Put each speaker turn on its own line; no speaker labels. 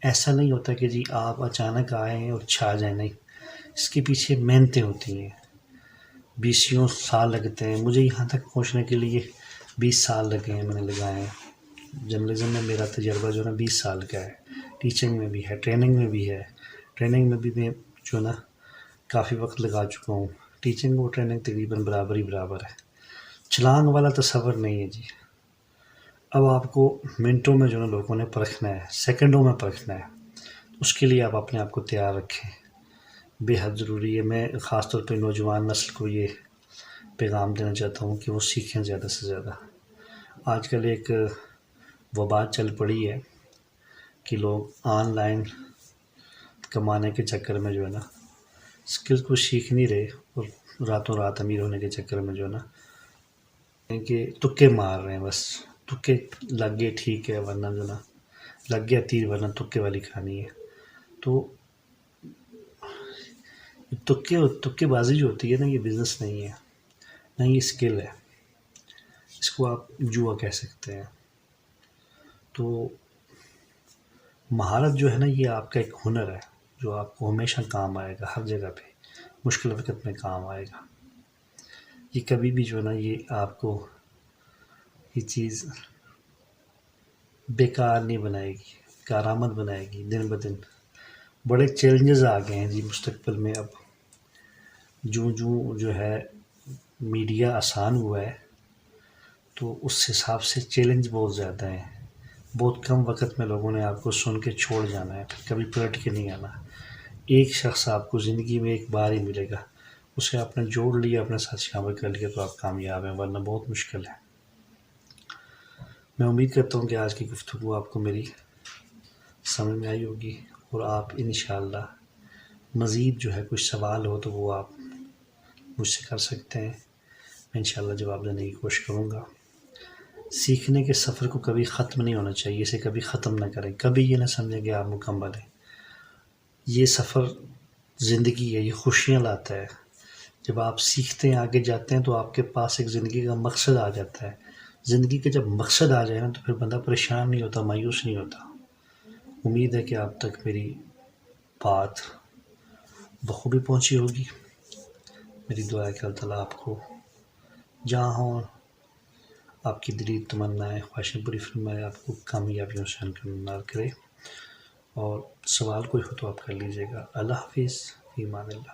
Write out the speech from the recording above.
ایسا نہیں ہوتا کہ جی آپ اچانک آئیں اور چھا جائیں، نہیں، اس کے پیچھے محنتیں ہوتی ہیں، 20 سال لگتے ہیں۔ مجھے یہاں تک پہنچنے کے لیے 20 سال لگے ہیں، میں نے لگائے ہیں۔ جرنلزم میں میرا تجربہ جو ہے نا 20 سال کا ہے، ٹیچنگ میں بھی ہے، ٹریننگ میں بھی ہے۔ ٹریننگ میں بھی میں جو ہے نا کافی وقت لگا چکا ہوں۔ ٹیچنگ اور ٹریننگ تقریباً برابر ہے۔ چھلانگ والا تصور نہیں ہے جی۔ اب آپ کو منٹوں میں جو ہے نا لوگوں نے پرکھنا ہے، سیکنڈوں میں پرکھنا ہے، اس کے لیے آپ اپنے آپ کو تیار رکھیں، بے حد ضروری ہے۔ میں خاص طور پہ نوجوان نسل کو یہ پیغام دینا چاہتا ہوں کہ وہ سیکھیں زیادہ سے زیادہ۔ آج کل ایک وبا چل پڑی ہے کہ لوگ آن لائن کمانے کے چکر میں جو ہے نا اسکل کو سیکھ نہیں رہے، اور راتوں رات امیر ہونے کے چکر میں جو ہے نا کہ تکے مار رہے ہیں، بس تکے لگ گئے ٹھیک ہے، ورنہ جو نا لگ گیا تیر ورنہ تکے والی کہانی ہے۔ تو تکے بازی جو ہوتی ہے نا، یہ بزنس نہیں ہے، نہ یہ اسکل ہے، اس کو آپ جوا کہہ سکتے ہیں۔ تو مہارت جو ہے نا یہ آپ کا ایک ہنر ہے جو آپ کو ہمیشہ کام آئے گا، ہر جگہ پہ مشکل وقت میں کام آئے گا۔ یہ کبھی بھی جو ہے نا یہ آپ کو یہ چیز بیکار نہیں بنائے گی، کارآمد بنائے گی۔ دن بدن بڑے چیلنجز آ گئے ہیں جی مستقبل میں۔ اب جو ہے میڈیا آسان ہوا ہے تو اس حساب سے چیلنج بہت زیادہ ہیں۔ بہت کم وقت میں لوگوں نے آپ کو سن کے چھوڑ جانا ہے، پھر کبھی پلٹ کے نہیں آنا۔ ایک شخص آپ کو زندگی میں ایک بار ہی ملے گا، اسے آپ نے جوڑ لیا، اپنے ساتھ شامل کر لیا تو آپ کامیاب ہیں، ورنہ بہت مشکل ہے۔ میں امید کرتا ہوں کہ آج کی گفتگو آپ کو میری سمجھ میں آئی ہوگی، اور آپ انشاءاللہ مزید جو ہے کچھ سوال ہو تو وہ آپ مجھ سے کر سکتے ہیں، میں انشاءاللہ جواب دینے کی کوشش کروں گا۔ سیکھنے کے سفر کو کبھی ختم نہیں ہونا چاہیے، اسے کبھی ختم نہ کریں، کبھی یہ نہ سمجھیں کہ آپ مکمل ہیں۔ یہ سفر زندگی ہے، یہ خوشیاں لاتا ہے۔ جب آپ سیکھتے ہیں، آگے جاتے ہیں تو آپ کے پاس ایک زندگی کا مقصد آ جاتا ہے۔ زندگی کا جب مقصد آ جائے نا تو پھر بندہ پریشان نہیں ہوتا، مایوس نہیں ہوتا۔ امید ہے کہ آپ تک میری بات بخوبی پہنچی ہوگی۔ میری دعا ہے کہ اللہ تعالیٰ آپ کو جہاں ہوں آپ کی دلی تمنائیں خواہشیں پوری فرمائے، آپ کو کامیابیوں سے ہمکنار کرے، اور سوال کوئی ہو تو آپ کر لیجیے گا۔ اللہ حافظ، فی امان اللہ۔